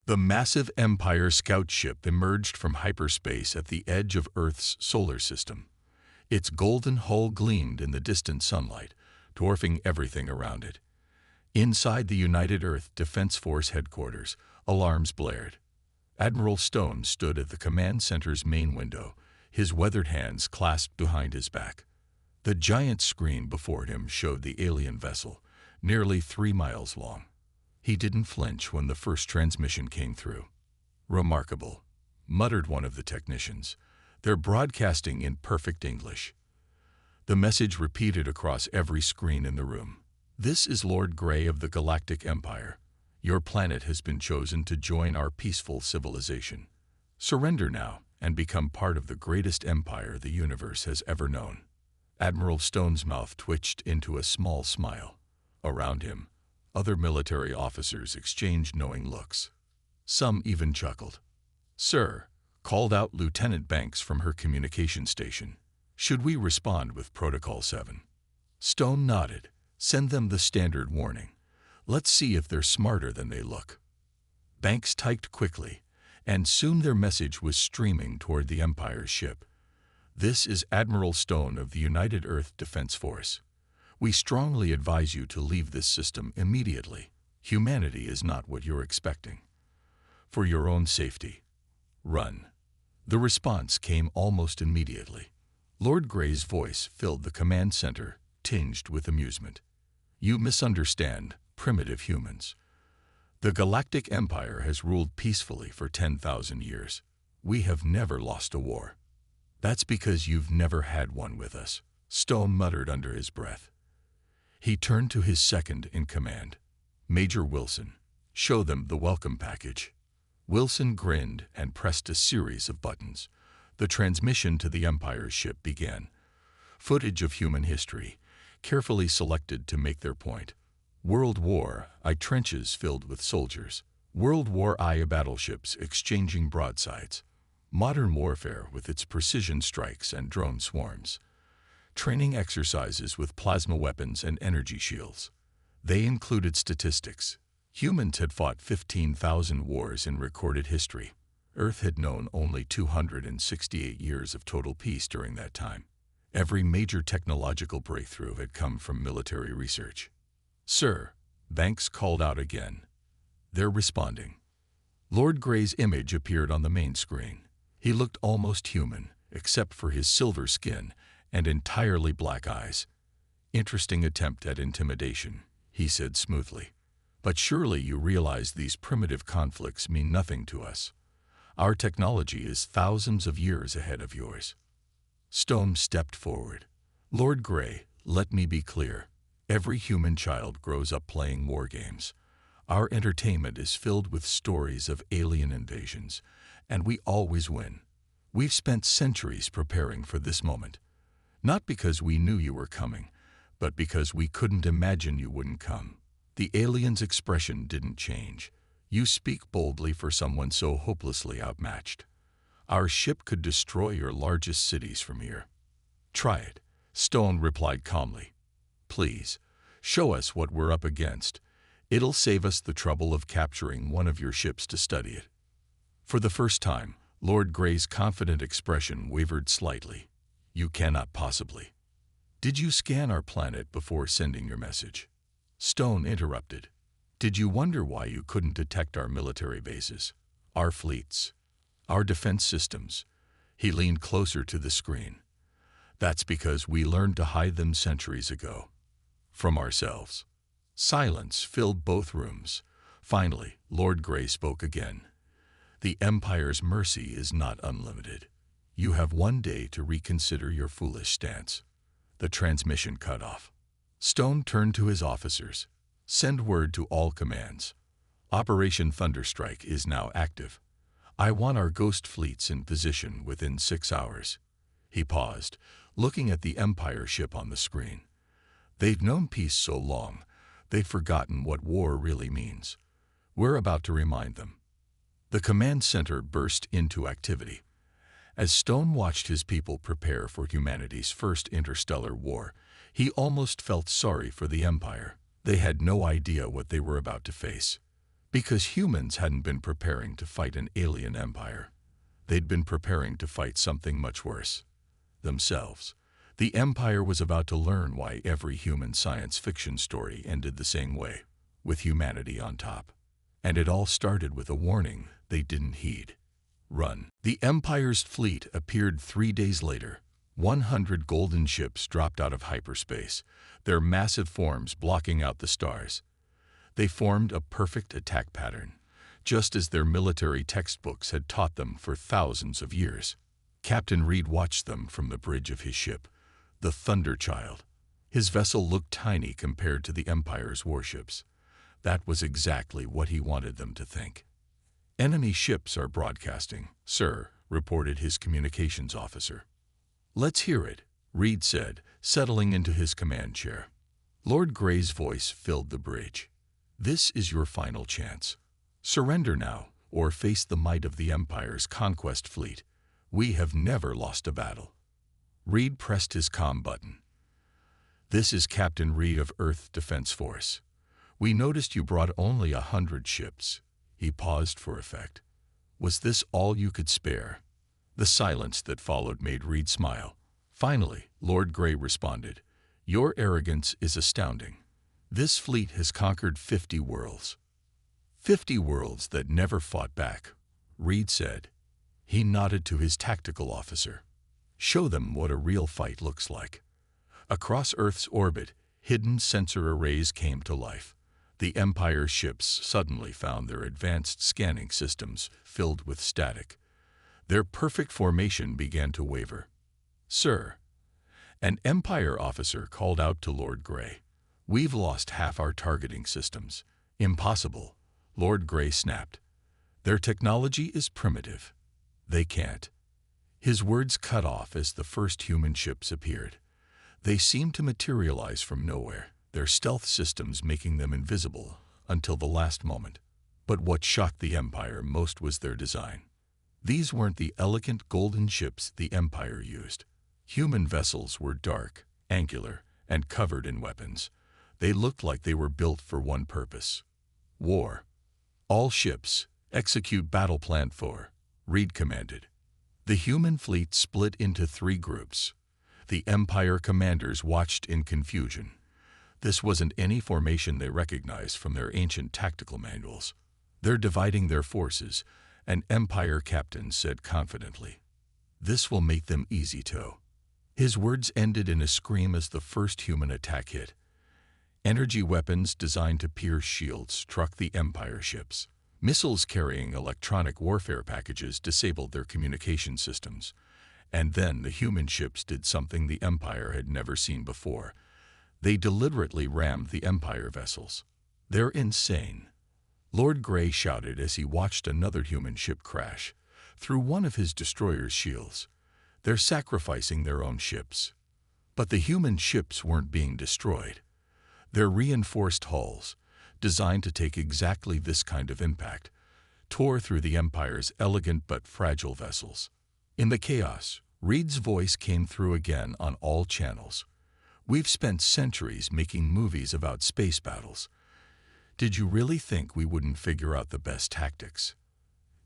The massive Empire scout ship emerged from hyperspace at the edge of Earth's solar system. Its golden hull gleamed in the distant sunlight, dwarfing everything around it. Inside the United Earth Defense Force headquarters, alarms blared. Admiral Stone stood at the command center's main window, his weathered hands clasped behind his back. The giant screen before him showed the alien vessel, nearly 3 miles long. He didn't flinch when the first transmission came through. "Remarkable," muttered one of the technicians. "They're broadcasting in perfect English." The message repeated across every screen in the room. "This is Lord Grey of the Galactic Empire. Your planet has been chosen to join our peaceful civilization. Surrender now and become part of the greatest empire the universe has ever known." Admiral Stone's mouth twitched into a small smile. Around him, other military officers exchanged knowing looks. Some even chuckled. "Sir," called out Lieutenant Banks from her communication station, "should we respond with Protocol 7? Stone nodded. "Send them the standard warning. Let's see if they're smarter than they look." Banks typed quickly, and soon their message was streaming toward the Empire's ship. "This is Admiral Stone of the United Earth Defense Force. We strongly advise you to leave this system immediately. Humanity is not what you're expecting. For your own safety, run." The response came almost immediately. Lord Grey's voice filled the command center, tinged with amusement. "You misunderstand, primitive humans. The Galactic Empire has ruled peacefully for 10,000 years. We have never lost a war." "That's because you've never had one with us," Stone muttered under his breath. He turned to his second in command, Major Wilson. "Show them the welcome package." Wilson grinned and pressed a series of buttons. The transmission to the Empire's ship began. Footage of human history, carefully selected to make their point. World War I trenches filled with soldiers. World War I battleships exchanging broadsides. Modern warfare with its precision strikes and drone swarms. Training exercises with plasma weapons and energy shields. They included statistics. Humans had fought 15,000 wars in recorded history. Earth had known only 268 years of total peace during that time. Every major technological breakthrough had come from military research. "Sir," Banks called out again. "They're responding." Lord Grey's image appeared on the main screen. He looked almost human, except for his silver skin and entirely black eyes. "Interesting attempt at intimidation," he said smoothly. "But surely you realize these primitive conflicts mean nothing to us. Our technology is thousands of years ahead of yours." Stone stepped forward. "Lord Grey, let me be clear. Every human child grows up playing war games. Our entertainment is filled with stories of alien invasions, and we always win. We've spent centuries preparing for this moment. Not because we knew you were coming, but because we couldn't imagine you wouldn't come." The alien's expression didn't change. "You speak boldly for someone so hopelessly outmatched. Our ship could destroy your largest cities from here." "Try it," Stone replied calmly. "Please, show us what we're up against. It'll save us the trouble of capturing one of your ships to study it." For the first time, Lord Grey's confident expression wavered slightly. "You cannot possibly. Did you scan our planet before sending your message?" Stone interrupted. "Did you wonder why you couldn't detect our military bases, our fleets, our defense systems?" He leaned closer to the screen. "That's because we learned to hide them centuries ago. From ourselves." Silence filled both rooms. Finally, Lord Grey spoke again. "The Empire's mercy is not unlimited. You have one day to reconsider your foolish stance." The transmission cut off. Stone turned to his officers. "Send word to all commands. Operation Thunderstrike is now active. I want our ghost fleets in position within 6 hours." He paused, looking at the Empire ship on the screen. They'd known peace so long, they'd forgotten what war really means. We're about to remind them. The command center burst into activity. As Stone watched his people prepare for humanity's first interstellar war, he almost felt sorry for the Empire. They had no idea what they were about to face. Because humans hadn't been preparing to fight an alien empire. They'd been preparing to fight something much worse. Themselves. The Empire was about to learn why every human science fiction story ended the same way, with humanity on top. And it all started with a warning they didn't heed. Run. The Empire's fleet appeared 3 days later. 100 golden ships dropped out of hyperspace, their massive forms blocking out the stars. They formed a perfect attack pattern, just as their military textbooks had taught them for thousands of years. Captain Reed watched them from the bridge of his ship, the Thunderchild. His vessel looked tiny compared to the Empire's warships. That was exactly what he wanted them to think. "Enemy ships are broadcasting, sir," reported his communications officer. "Let's hear it," Reed said, settling into his command chair. Lord Grey's voice filled the bridge. "This is your final chance. Surrender now, or face the might of the Empire's conquest fleet. We have never lost a battle." Reed pressed his comm button. "This is Captain Reed of Earth Defense Force. We noticed you brought only 100 ships." He paused for effect. "Was this all you could spare?" The silence that followed made Reed smile. "Finally," Lord Grey responded, "your arrogance is astounding. This fleet has conquered 50 worlds. 50 worlds that never fought back," Reed said. He nodded to his tactical officer. "Show them what a real fight looks like." Across Earth's orbit, hidden sensor arrays came to life. The Empire ships suddenly found their advanced scanning systems filled with static. Their perfect formation began to waver. "Sir," an Empire officer called out to Lord Grey, "we've lost half our targeting systems." "Impossible," Lord Grey snapped. "Their technology is primitive. They can't." His words cut off as the first human ships appeared. They seemed to materialize from nowhere, their stealth systems making them invisible until the last moment. But what shocked the Empire most was their design. These weren't the elegant golden ships the Empire used. Human vessels were dark, angular, and covered in weapons. They looked like they were built for one purpose: war. "All ships, execute Battle Plan 4, Reed commanded. The human fleet split into 3 groups. The Empire commanders watched in confusion. This wasn't any formation they recognized from their ancient tactical manuals. "They're dividing their forces," an Empire captain said confidently. "This will make them easy to." His words ended in a scream as the first human attack hit. Energy weapons designed to pierce shields struck the Empire ships. Missiles carrying electronic warfare packages disabled their communication systems. And then the human ships did something the Empire had never seen before. They deliberately rammed the Empire vessels. "They're insane," Lord Grey shouted as he watched another human ship crash through one of his destroyer's shields. "They're sacrificing their own ships." But the human ships weren't being destroyed. Their reinforced hulls, designed to take exactly this kind of impact, tore through the Empire's elegant but fragile vessels. In the chaos, Reed's voice came through again on all channels. "We've spent centuries making movies about space battles. Did you really think we wouldn't figure out the best tactics?"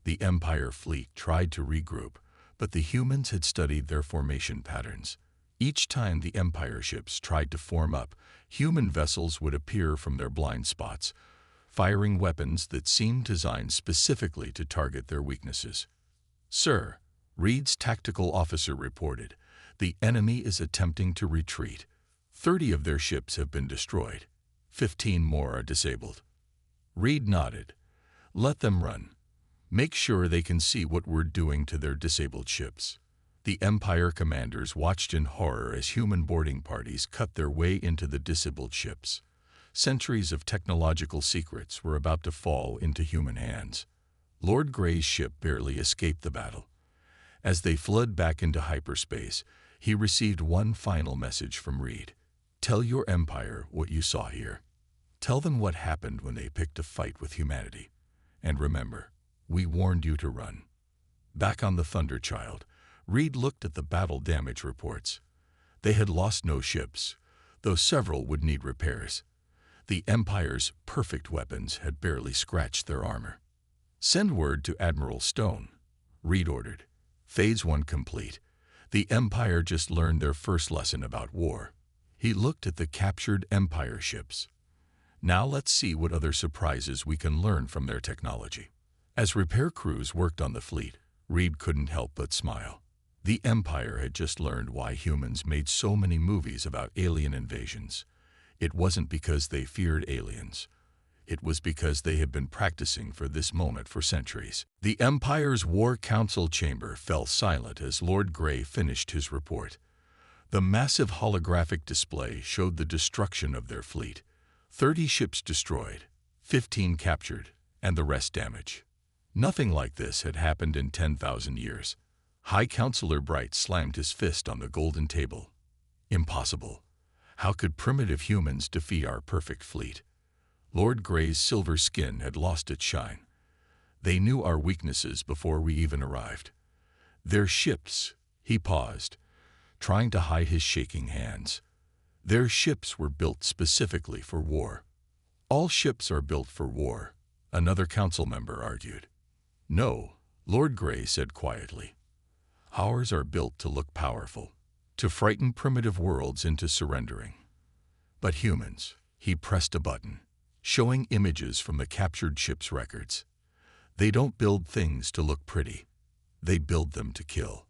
The Empire fleet tried to regroup, but the humans had studied their formation patterns. Each time the Empire ships tried to form up, human vessels would appear from their blind spots, firing weapons that seemed designed specifically to target their weaknesses. "Sir," Reed's tactical officer reported, "the enemy is attempting to retreat. 30 of their ships have been destroyed. 15 more are disabled." Reed nodded. "Let them run. Make sure they can see what we're doing to their disabled ships." The Empire commanders watched in horror as human boarding parties cut their way into the disabled ships. Centuries of technological secrets were about to fall into human hands. Lord Grey's ship barely escaped the battle. As they fled back into hyperspace, he received one final message from Reed. "Tell your Empire what you saw here. Tell them what happened when they picked a fight with humanity. And remember, we warned you to run." Back on the Thunderchild, Reed looked at the battle damage reports. They had lost no ships, though several would need repairs. The Empire's perfect weapons had barely scratched their armor. "Send word to Admiral Stone," Reed ordered. "Phase 1 complete. The Empire just learned their first lesson about war." He looked at the captured Empire ships. "Now let's see what other surprises we can learn from their technology." As repair crews worked on the fleet, Reed couldn't help but smile. The Empire had just learned why humans made so many movies about alien invasions. It wasn't because they feared aliens. It was because they had been practicing for this moment for centuries. The Empire's War Council chamber fell silent as Lord Grey finished his report. The massive holographic display showed the destruction of their fleet. 30 ships destroyed, 15 captured, and the rest damaged. Nothing like this had happened in 10,000 years. High Counselor Bright slammed his fist on the golden table. "Impossible. How could primitive humans defeat our perfect fleet?" Lord Grey's silver skin had lost its shine. "They knew our weaknesses before we even arrived. Their ships," he paused, trying to hide his shaking hands. "Their ships were built specifically for war." "All ships are built for war," another council member argued. "No," Lord Grey said quietly. "Ours are built to look powerful, to frighten primitive worlds into surrendering." But humans, he pressed a button, showing images from the captured ship's records. "They don't build things to look pretty. They build them to kill."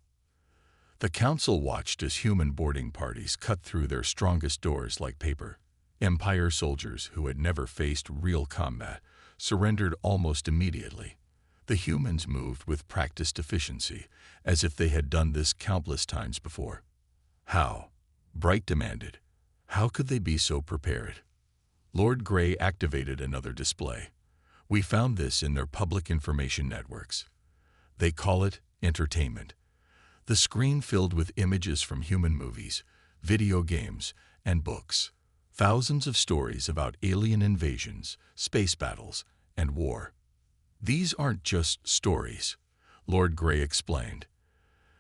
The council watched as human boarding parties cut through their strongest doors like paper. Empire soldiers who had never faced real combat surrendered almost immediately. The humans moved with practiced efficiency, as if they had done this countless times before. "How?" Bright demanded. "How could they be so prepared?" Lord Grey activated another display. "We found this in their public information networks. They call it entertainment." The screen filled with images from human movies, video games, and books. Thousands of stories about alien invasions, space battles, and war. "These aren't just stories," Lord Grey explained.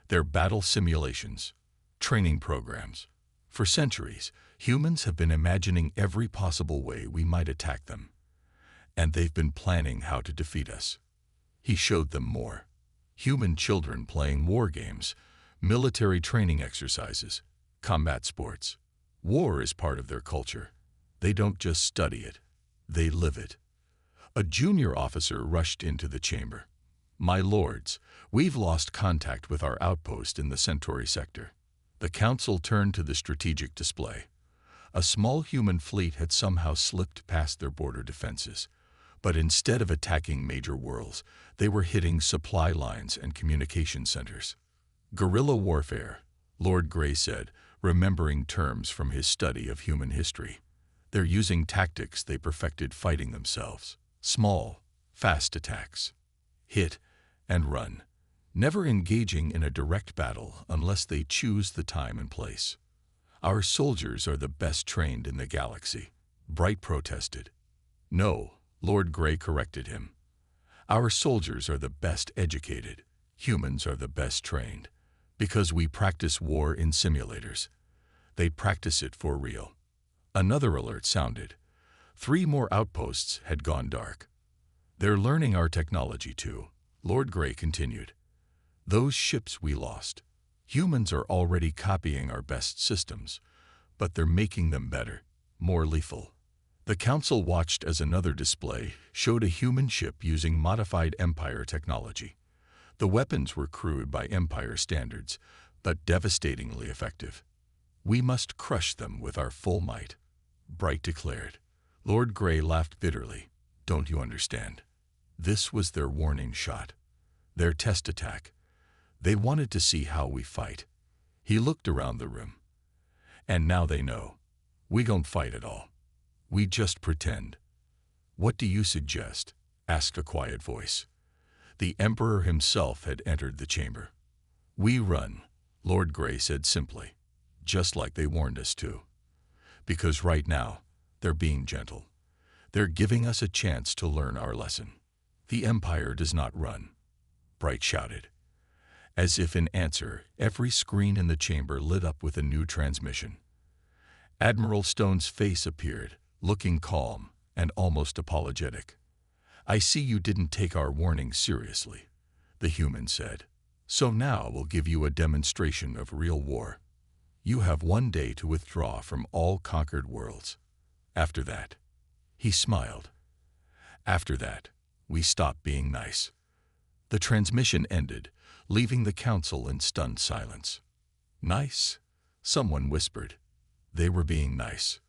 "They're battle simulations, training programs. For centuries, humans have been imagining every possible way we might attack them. And they've been planning how to defeat us." He showed them more. Human children playing war games, military training exercises, combat sports. War is part of their culture. They don't just study it, they live it. A junior officer rushed into the chamber. "My lords, we've lost contact with our outpost in the Centauri sector." The council turned to the strategic display. A small human fleet had somehow slipped past their border defenses. But instead of attacking major worlds, they were hitting supply lines and communication centers. "Guerrilla warfare," Lord Grey said, remembering terms from his study of human history. "They're using tactics they perfected fighting themselves. Small, fast attacks. Hit and run. Never engaging in a direct battle unless they choose the time and place." "Our soldiers are the best trained in the galaxy," Bright protested. "No," Lord Grey corrected him. "Our soldiers are the best educated. Humans are the best trained. Because we practice war in simulators. They practice it for real." Another alert sounded. 3 more outposts had gone dark. "They're learning our technology too," Lord Grey continued. "Those ships we lost. Humans are already copying our best systems, but they're making them better, more lethal." The council watched as another display showed a human ship using modified Empire technology. The weapons were crude by Empire standards, but devastatingly effective. "We must crush them with our full might," Bright declared. Lord Grey laughed bitterly. "Don't you understand? This was their warning shot. Their test attack. They wanted to see how we fight." He looked around the room. "And now they know. We don't fight at all. We just pretend." "What do you suggest?" asked a quiet voice. The Emperor himself had entered the chamber. "We run," Lord Grey said simply, "just like they warned us to. Because right now, they're being gentle. They're giving us a chance to learn our lesson." "The Empire does not run," Bright shouted. As if in answer, every screen in the chamber lit up with a new transmission. Admiral Stone's face appeared, looking calm and almost apologetic. "I see you didn't take our warning seriously," the human said. "So now we'll give you a demonstration of real war. You have 1 day to withdraw from all conquered worlds. After that," he smiled, "after that, we stop being nice." The transmission ended, leaving the council in stunned silence. "Nice?" someone whispered. They were being nice.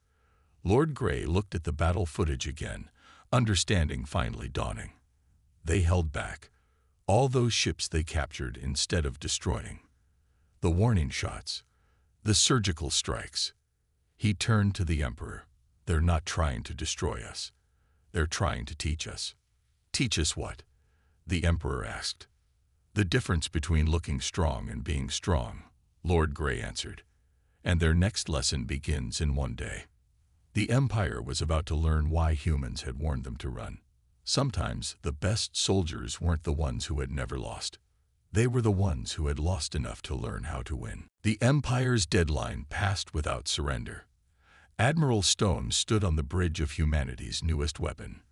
Lord Grey looked at the battle footage again, understanding finally dawning. They held back. All those ships they captured instead of destroying. The warning shots. The surgical strikes. He turned to the Emperor. "They're not trying to destroy us. They're trying to teach us." "Teach us what?" the Emperor asked. "The difference between looking strong and being strong," Lord Grey answered. "And their next lesson begins in 1 day." The Empire was about to learn why humans had warned them to run. Sometimes the best soldiers weren't the ones who had never lost. They were the ones who had lost enough to learn how to win. The Empire's deadline passed without surrender. Admiral Stone stood on the bridge of humanity's newest weapon,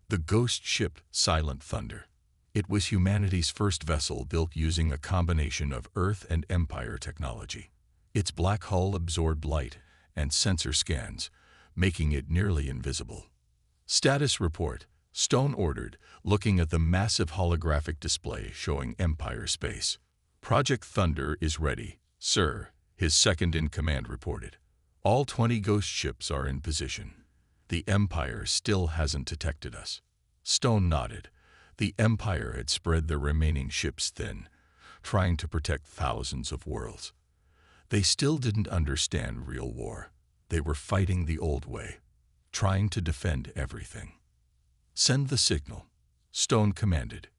the ghost ship Silent Thunder. It was humanity's first vessel built using a combination of Earth and Empire technology. Its black hull absorbed light and sensor scans, making it nearly invisible. "Status report," Stone ordered, looking at the massive holographic display showing Empire space. "Project Thunder is ready, sir," his second-in-command reported. "All 20 ghost ships are in position. The Empire still hasn't detected us." Stone nodded. The Empire had spread their remaining ships thin, trying to protect thousands of worlds. They still didn't understand real war. They were fighting the old way, trying to defend everything. "Send the signal," Stone commanded.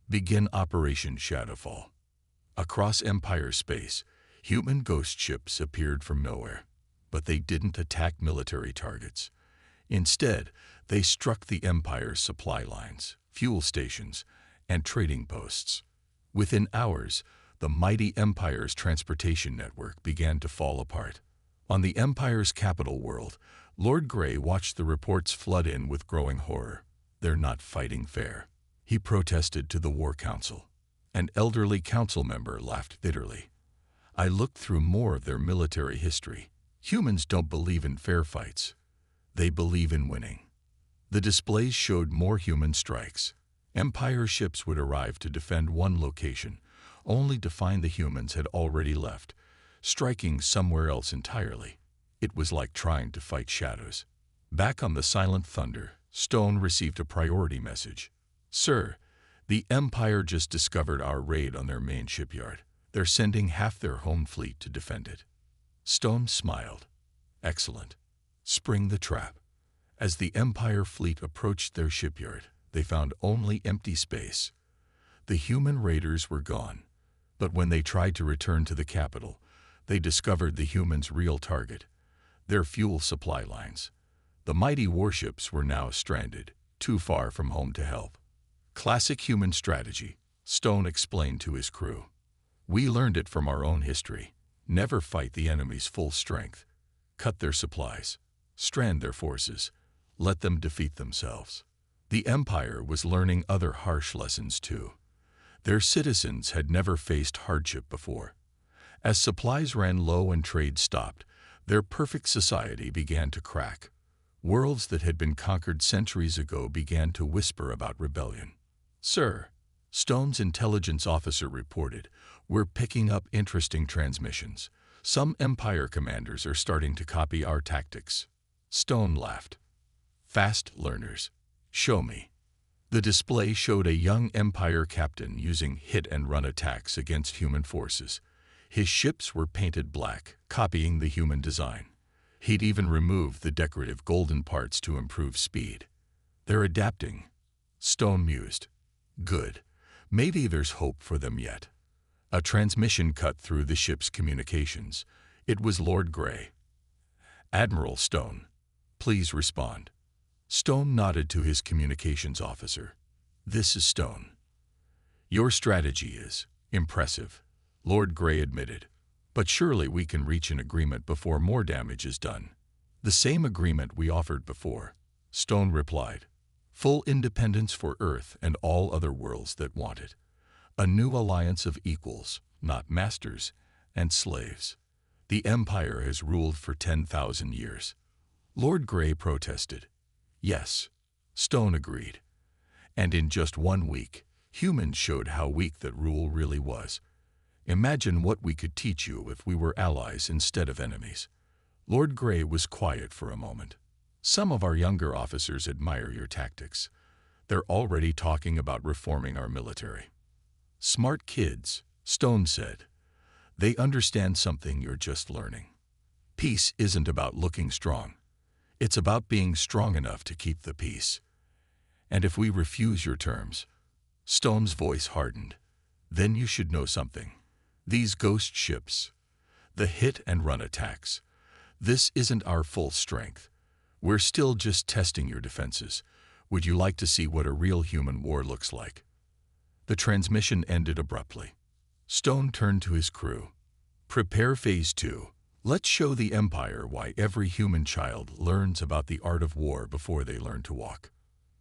"Begin Operation Shadowfall." Across Empire space, human ghost ships appeared from nowhere, but they didn't attack military targets. Instead, they struck the Empire's supply lines, fuel stations, and trading posts. Within hours, the mighty Empire's transportation network began to fall apart. On the Empire's capital world, Lord Grey watched the reports flood in with growing horror. "They're not fighting fair," he protested to the War Council. An elderly council member laughed bitterly. "I looked through more of their military history. Humans don't believe in fair fights. They believe in winning." The displays showed more human strikes. Empire ships would arrive to defend one location, only to find the humans had already left, striking somewhere else entirely. It was like trying to fight shadows. Back on the Silent Thunder, Stone received a priority message. "Sir, the Empire just discovered our raid on their main shipyard. They're sending half their home fleet to defend it." Stone smiled. "Excellent. Spring the trap." As the Empire fleet approached their shipyard, they found only empty space. The human raiders were gone, but when they tried to return to the capital, they discovered the humans' real target, their fuel supply lines. The mighty warships were now stranded, too far from home to help. "Classic human strategy," Stone explained to his crew. "We learned it from our own history. Never fight the enemy's full strength. Cut their supplies. Strand their forces. Let them defeat themselves." The Empire was learning other harsh lessons too. Their citizens had never faced hardship before. As supplies ran low and trade stopped, their perfect society began to crack. Worlds that had been conquered centuries ago began to whisper about rebellion. "Sir," Stone's intelligence officer reported, "we're picking up interesting transmissions. Some Empire commanders are starting to copy our tactics." Stone laughed. "Fast learners. Show me." The display showed a young Empire captain using hit-and-run attacks against human forces. His ships were painted black, copying the human design. He'd even removed the decorative golden parts to improve speed. "They're adapting," Stone mused. "Good. Maybe there's hope for them yet." A transmission cut through the ship's communications. It was Lord Grey. "Admiral Stone, please respond." Stone nodded to his communications officer. "This is Stone." "Your strategy is impressive," Lord Grey admitted. "But surely we can reach an agreement before more damage is done." The same agreement we offered before, Stone replied. Full independence for Earth and all other worlds that want it. A new alliance of equals, not masters, and slaves. The Empire has ruled for 10,000 years. Lord Grey protested. Yes, Stone agreed. And in just 1 week, humans showed how weak that rule really was. Imagine what we could teach you if we were allies instead of enemies. Lord Grey was quiet for a moment. Some of our younger officers admire your tactics. They're already talking about reforming our military. Smart kids, Stone said. They understand something you're just learning. Peace isn't about looking strong. It's about being strong enough to keep the peace. And if we refuse your terms, Stone's voice hardened, then you should know something. These ghost ships, the hit-and-run attacks, this isn't our full strength. We're still just testing your defenses. Would you like to see what a real human war looks like? The transmission ended abruptly. Stone turned to his crew. Prepare Phase 2. Let's show the Empire why every human child learns about the art of war before they learn to walk.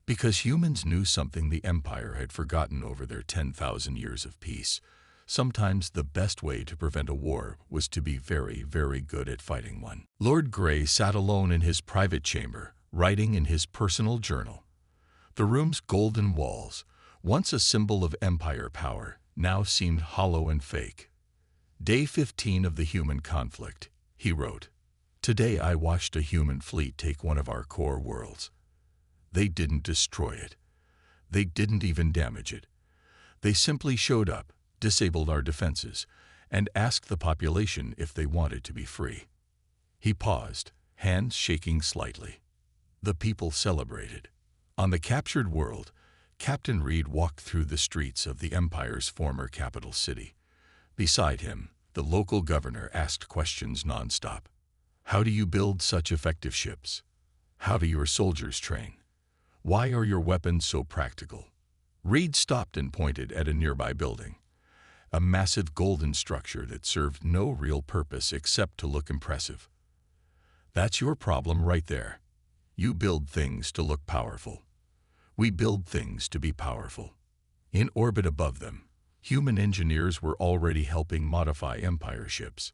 Because humans knew something the Empire had forgotten over their 10,000 years of peace. Sometimes the best way to prevent a war was to be very, very good at fighting one. Lord Grey sat alone in his private chamber, writing in his personal journal. The room's golden walls, once a symbol of Empire power, now seemed hollow and fake. Day 15 of the human conflict, he wrote. Today I watched a human fleet take one of our core worlds. They didn't destroy it. They didn't even damage it. They simply showed up, disabled our defenses, and asked the population if they wanted to be free. He paused, hands shaking slightly. The people celebrated. On the captured world, Captain Reed walked through the streets of the Empire's former capital city. Beside him, the local governor asked questions nonstop. How do you build such effective ships? How do your soldiers train? Why are your weapons so practical? Reed stopped and pointed at a nearby building. A massive golden structure that served no real purpose except to look impressive. That's your problem right there. You build things to look powerful. We build things to be powerful. In orbit above them, human engineers were already helping modify Empire ships.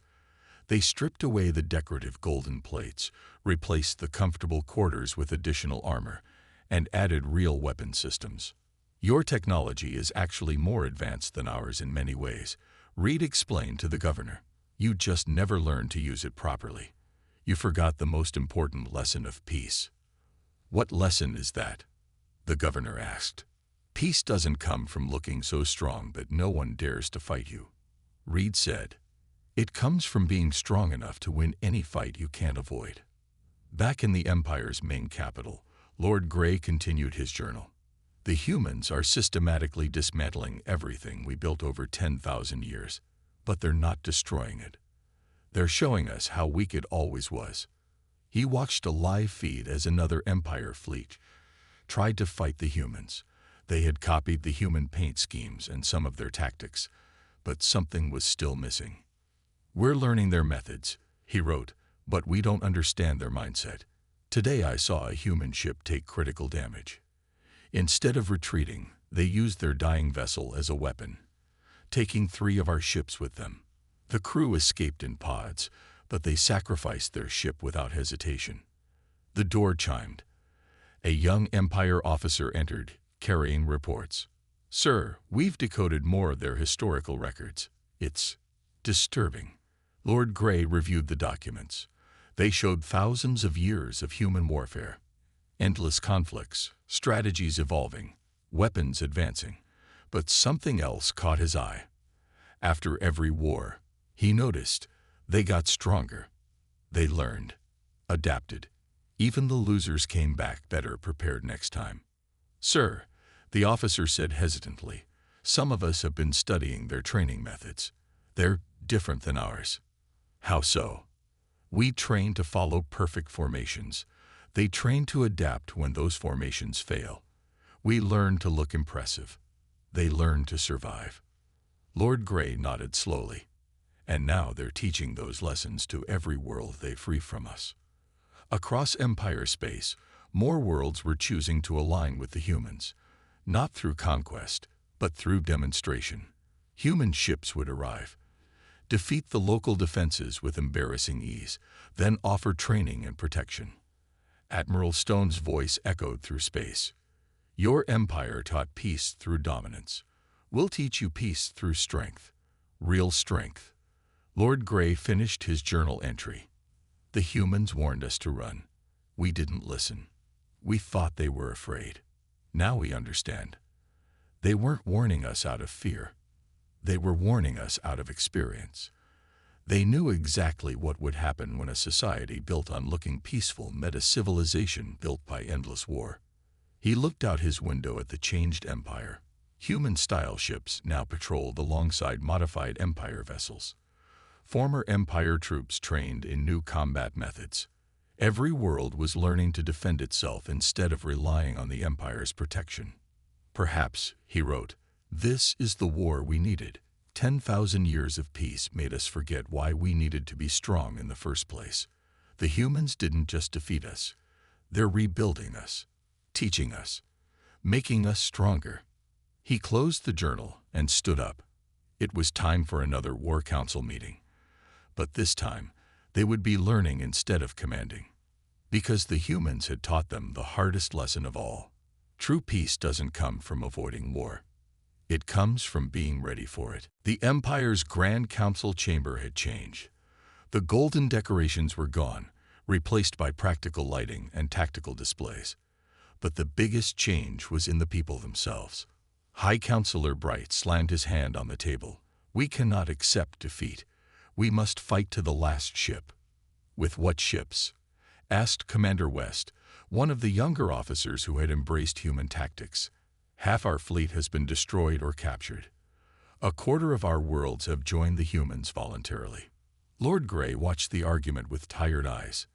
They stripped away the decorative golden plates, replaced the comfortable quarters with additional armor, and added real weapon systems. Your technology is actually more advanced than ours in many ways, Reed explained to the governor. You just never learned to use it properly. You forgot the most important lesson of peace. What lesson is that? The governor asked. Peace doesn't come from looking so strong that no one dares to fight you, Reed said. It comes from being strong enough to win any fight you can't avoid. Back in the Empire's main capital, Lord Grey continued his journal. The humans are systematically dismantling everything we built over 10,000 years, but they're not destroying it. They're showing us how weak it always was. He watched a live feed as another Empire fleet tried to fight the humans. They had copied the human paint schemes and some of their tactics, but something was still missing. We're learning their methods, he wrote, but we don't understand their mindset. Today I saw a human ship take critical damage. Instead of retreating, they used their dying vessel as a weapon, taking 3 of our ships with them. The crew escaped in pods, but they sacrificed their ship without hesitation. The door chimed. A young Empire officer entered, carrying reports. Sir, we've decoded more of their historical records. It's disturbing. Lord Grey reviewed the documents. They showed thousands of years of human warfare. Endless conflicts, strategies evolving, weapons advancing. But something else caught his eye. After every war, he noticed, they got stronger. They learned, adapted. Even the losers came back better prepared next time. Sir, the officer said hesitantly, some of us have been studying their training methods. They're different than ours. How so? We train to follow perfect formations. They train to adapt when those formations fail. We learn to look impressive. They learn to survive. Lord Grey nodded slowly. And now they're teaching those lessons to every world they free from us. Across Empire space, more worlds were choosing to align with the humans, not through conquest, but through demonstration. Human ships would arrive, defeat the local defenses with embarrassing ease, then offer training and protection. Admiral Stone's voice echoed through space. Your empire taught peace through dominance. We'll teach you peace through strength. Real strength. Lord Grey finished his journal entry. The humans warned us to run. We didn't listen. We thought they were afraid. Now we understand. They weren't warning us out of fear. They were warning us out of experience. They knew exactly what would happen when a society built on looking peaceful met a civilization built by endless war. He looked out his window at the changed empire. Human-style ships now patrolled alongside modified Empire vessels. Former Empire troops trained in new combat methods. Every world was learning to defend itself instead of relying on the Empire's protection. Perhaps, he wrote, this is the war we needed. 10,000 years of peace made us forget why we needed to be strong in the first place. The humans didn't just defeat us. They're rebuilding us, teaching us, making us stronger. He closed the journal and stood up. It was time for another War Council meeting. But this time, they would be learning instead of commanding. Because the humans had taught them the hardest lesson of all. True peace doesn't come from avoiding war. It comes from being ready for it. The Empire's Grand Council chamber had changed. The golden decorations were gone, replaced by practical lighting and tactical displays. But the biggest change was in the people themselves. High Counselor Bright slammed his hand on the table. We cannot accept defeat. We must fight to the last ship. With what ships? Asked Commander West, one of the younger officers who had embraced human tactics. Half our fleet has been destroyed or captured. A quarter of our worlds have joined the humans voluntarily. Lord Grey watched the argument with tired eyes.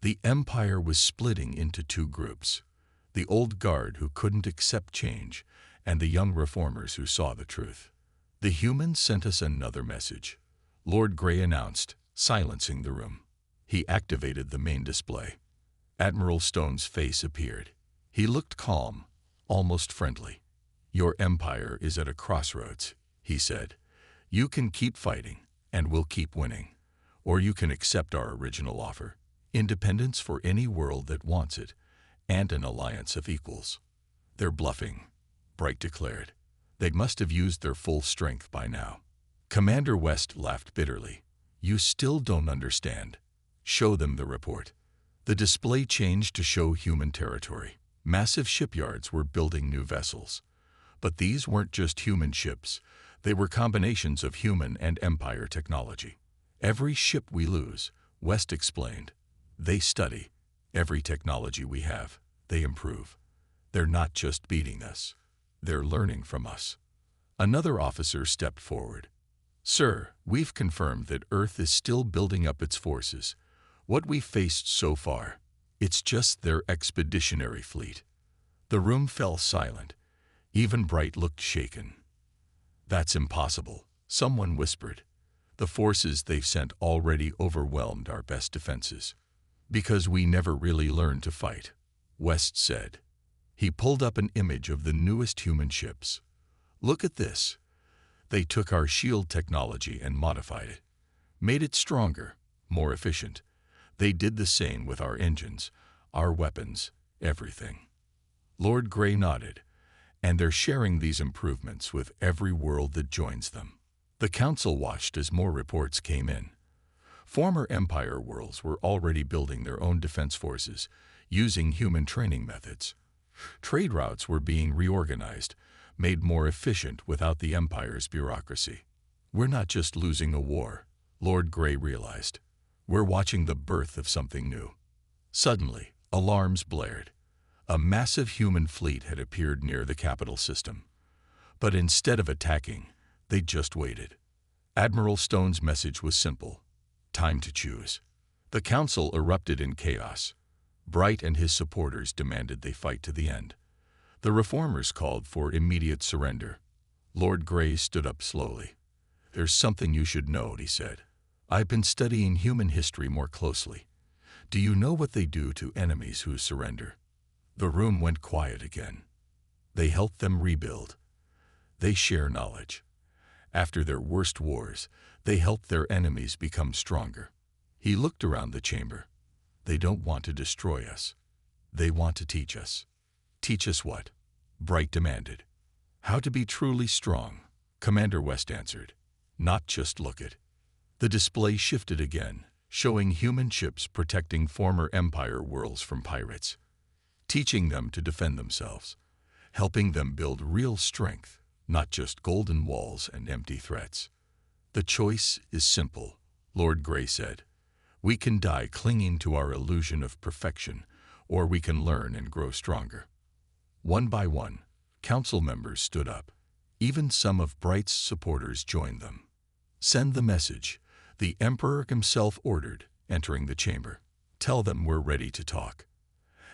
The Empire was splitting into two groups. The old guard who couldn't accept change, and the young reformers who saw the truth. The humans sent us another message. Lord Grey announced, silencing the room. He activated the main display. Admiral Stone's face appeared. He looked calm, almost friendly. Your empire is at a crossroads, he said. You can keep fighting, and we'll keep winning. Or you can accept our original offer. Independence for any world that wants it, and an alliance of equals. They're bluffing, Bright declared. They must have used their full strength by now. Commander West laughed bitterly. You still don't understand. Show them the report. The display changed to show human territory. Massive shipyards were building new vessels. But these weren't just human ships. They were combinations of human and Empire technology. Every ship we lose, West explained, they study. Every technology we have, they improve. They're not just beating us. They're learning from us. Another officer stepped forward. Sir, we've confirmed that Earth is still building up its forces. What we've faced so far, it's just their expeditionary fleet. The room fell silent. Even Bright looked shaken. That's impossible, someone whispered. The forces they've sent already overwhelmed our best defenses. Because we never really learned to fight, West said. He pulled up an image of the newest human ships. Look at this. They took our shield technology and modified it. Made it stronger, more efficient. They did the same with our engines, our weapons, everything. Lord Grey nodded, and they're sharing these improvements with every world that joins them. The Council watched as more reports came in. Former Empire worlds were already building their own defense forces, using human training methods. Trade routes were being reorganized, made more efficient without the Empire's bureaucracy. We're not just losing a war, Lord Grey realized. We're watching the birth of something new. Suddenly, alarms blared. A massive human fleet had appeared near the capital system. But instead of attacking, they just waited. Admiral Stone's message was simple. Time to choose. The Council erupted in chaos. Bright and his supporters demanded they fight to the end. The reformers called for immediate surrender. Lord Grey stood up slowly. There's something you should know, he said. I've been studying human history more closely. Do you know what they do to enemies who surrender? The room went quiet again. They help them rebuild. They share knowledge. After their worst wars, they help their enemies become stronger. He looked around the chamber. They don't want to destroy us. They want to teach us. Teach us what? Bright demanded. How to be truly strong, Commander West answered. Not just look it. The display shifted again, showing human ships protecting former Empire worlds from pirates, teaching them to defend themselves, helping them build real strength, not just golden walls and empty threats. The choice is simple, Lord Grey said. We can die clinging to our illusion of perfection, or we can learn and grow stronger. One by one, council members stood up. Even some of Bright's supporters joined them. Send the message, the Emperor himself ordered, entering the chamber. Tell them we're ready to talk.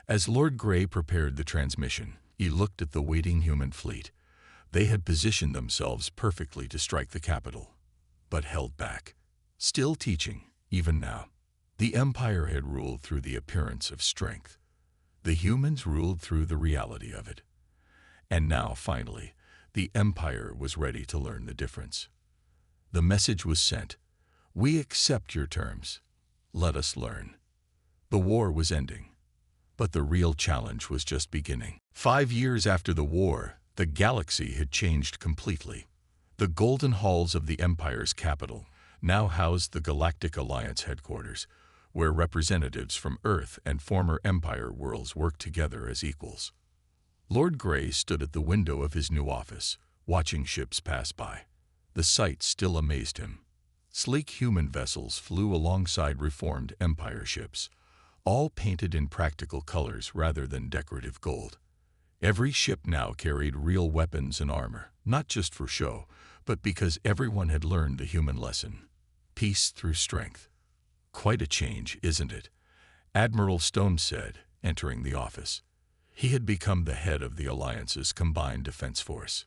As Lord Grey prepared the transmission, he looked at the waiting human fleet. They had positioned themselves perfectly to strike the capital, but held back. Still teaching, even now. The Empire had ruled through the appearance of strength. The humans ruled through the reality of it. And now, finally, the Empire was ready to learn the difference. The message was sent. We accept your terms. Let us learn. The war was ending, but the real challenge was just beginning. 5 years after the war, the galaxy had changed completely. The golden halls of the Empire's capital now housed the Galactic Alliance headquarters, where representatives from Earth and former Empire worlds worked together as equals. Lord Grey stood at the window of his new office, watching ships pass by. The sight still amazed him. Sleek human vessels flew alongside reformed Empire ships, all painted in practical colors rather than decorative gold. Every ship now carried real weapons and armor, not just for show, but because everyone had learned the human lesson. Peace through strength. Quite a change, isn't it? Admiral Stone said, entering the office. He had become the head of the Alliance's combined defense force.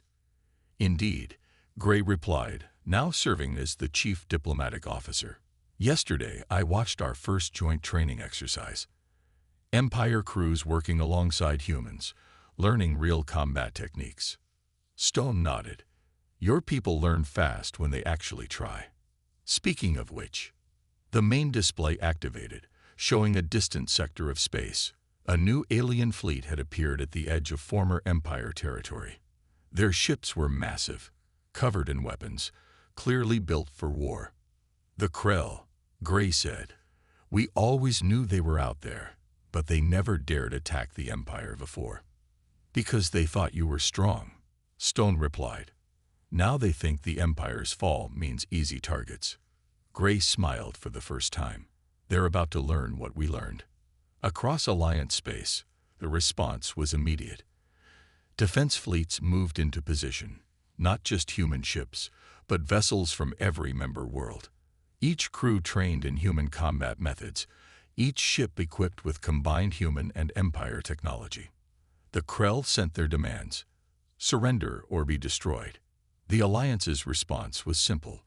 Indeed, Grey replied, now serving as the chief diplomatic officer. Yesterday, I watched our first joint training exercise. Empire crews working alongside humans, learning real combat techniques. Stone nodded. Your people learn fast when they actually try. Speaking of which, the main display activated, showing a distant sector of space. A new alien fleet had appeared at the edge of former Empire territory. Their ships were massive, covered in weapons, clearly built for war. The Krell, Grey said. We always knew they were out there, but they never dared attack the Empire before. Because they thought you were strong, Stone replied. Now they think the Empire's fall means easy targets. Grey smiled for the first time. They're about to learn what we learned. Across Alliance space, the response was immediate. Defense fleets moved into position, not just human ships, but vessels from every member world. Each crew trained in human combat methods, each ship equipped with combined human and Empire technology. The Krell sent their demands: surrender or be destroyed. The Alliance's response was simple.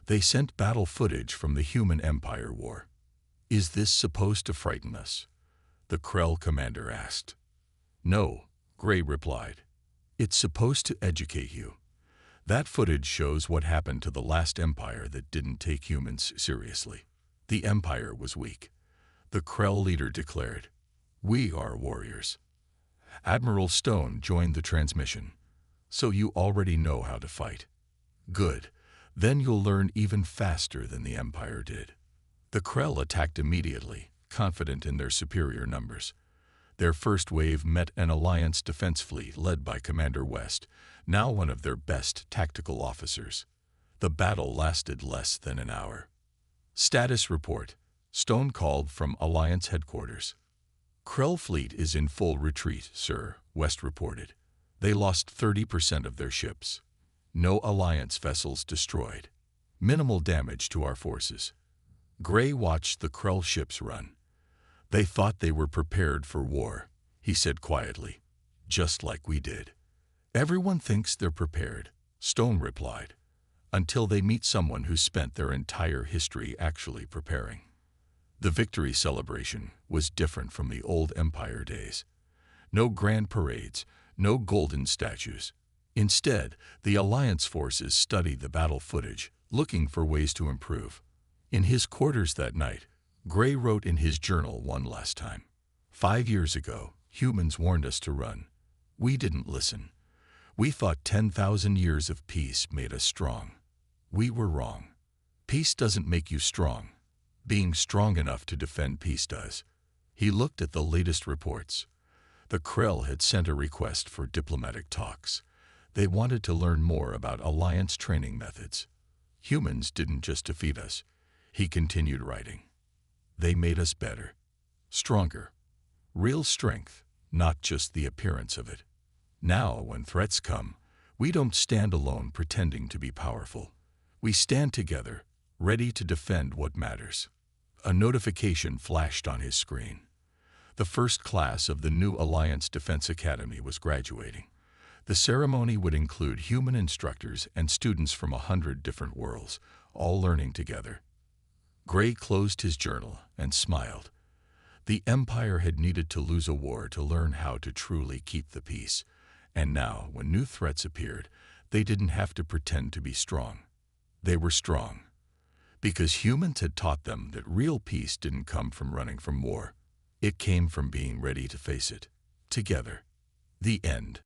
They sent battle footage from the human Empire war. Is this supposed to frighten us? The Krell commander asked. No, Grey replied. It's supposed to educate you. That footage shows what happened to the last Empire that didn't take humans seriously. The Empire was weak. The Krell leader declared, "We are warriors." Admiral Stone joined the transmission. So you already know how to fight. Good. Then you'll learn even faster than the Empire did. The Krell attacked immediately, confident in their superior numbers. Their first wave met an Alliance defense fleet led by Commander West, now one of their best tactical officers. The battle lasted less than an hour. Status report. Stone called from Alliance headquarters. Krell fleet is in full retreat, sir, West reported. They lost 30% of their ships. No Alliance vessels destroyed. Minimal damage to our forces. Grey watched the Krell ships run. They thought they were prepared for war, he said quietly, just like we did. Everyone thinks they're prepared, Stone replied, until they meet someone who spent their entire history actually preparing. The victory celebration was different from the old Empire days. No grand parades, no golden statues. Instead, the Alliance forces studied the battle footage, looking for ways to improve. In his quarters that night, Gray wrote in his journal one last time. 5 years ago, humans warned us to run. We didn't listen. We thought 10,000 years of peace made us strong. We were wrong. Peace doesn't make you strong. Being strong enough to defend peace does. He looked at the latest reports. The Krell had sent a request for diplomatic talks. They wanted to learn more about Alliance training methods. Humans didn't just defeat us. He continued writing. They made us better, stronger. Real strength, not just the appearance of it. Now, when threats come, we don't stand alone pretending to be powerful. We stand together, ready to defend what matters. A notification flashed on his screen. The first class of the new Alliance Defense Academy was graduating. The ceremony would include human instructors and students from 100 different worlds, all learning together. Gray closed his journal and smiled. The Empire had needed to lose a war to learn how to truly keep the peace. And now, when new threats appeared, they didn't have to pretend to be strong. They were strong. Because humans had taught them that real peace didn't come from running from war. It came from being ready to face it. Together. The end.